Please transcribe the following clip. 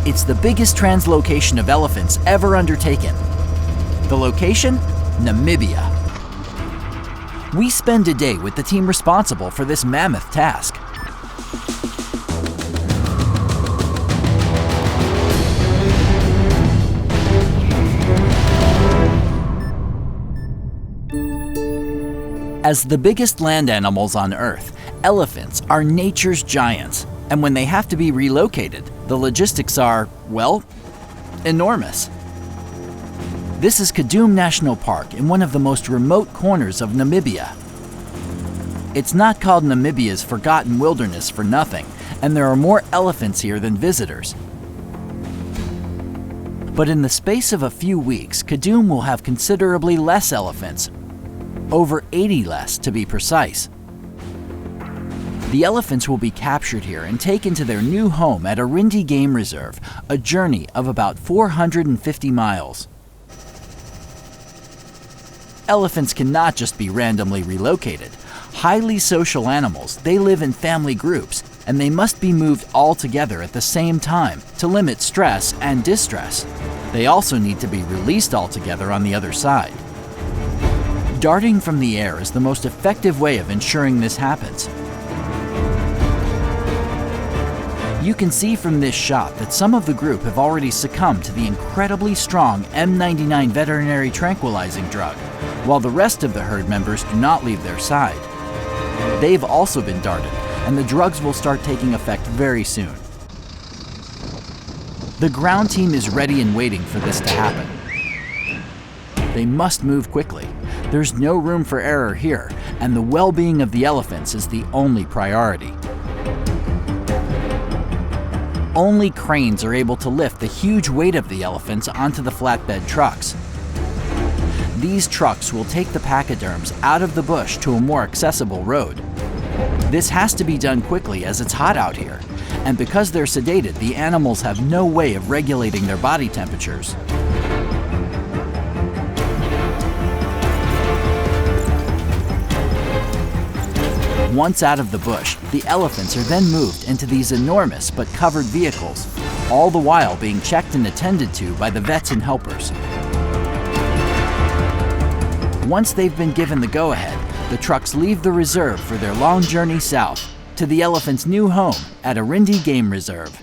It's the biggest translocation of elephants ever undertaken. The location? Namibia. We spend a day with the team responsible for this mammoth task. As the biggest land animals on Earth, elephants are nature's giants. And when they have to be relocated, the logistics are, well, enormous. This is Kudum National Park in one of the most remote corners of Namibia. It's not called Namibia's Forgotten Wilderness for nothing, and there are more elephants here than visitors. But in the space of a few weeks, Kudum will have considerably less elephants, over 80 less to be precise. The elephants will be captured here and taken to their new home at Arindi Game Reserve, a journey of about 450 miles. Elephants cannot just be randomly relocated. Highly social animals, they live in family groups, and they must be moved all together at the same time to limit stress and distress. They also need to be released all together on the other side. Darting from the air is the most effective way of ensuring this happens. You can see from this shot that some of the group have already succumbed to the incredibly strong M99 veterinary tranquilizing drug, while the rest of the herd members do not leave their side. They've also been darted, and the drugs will start taking effect very soon. The ground team is ready and waiting for this to happen. They must move quickly. There's no room for error here, and the well-being of the elephants is the only priority. Only cranes are able to lift the huge weight of the elephants onto the flatbed trucks. These trucks will take the pachyderms out of the bush to a more accessible road. This has to be done quickly as it's hot out here, and because they're sedated, the animals have no way of regulating their body temperatures. Once out of the bush, the elephants are then moved into these enormous but covered vehicles, all the while being checked and attended to by the vets and helpers. Once they've been given the go-ahead, the trucks leave the reserve for their long journey south to the elephants' new home at Arindi Game Reserve.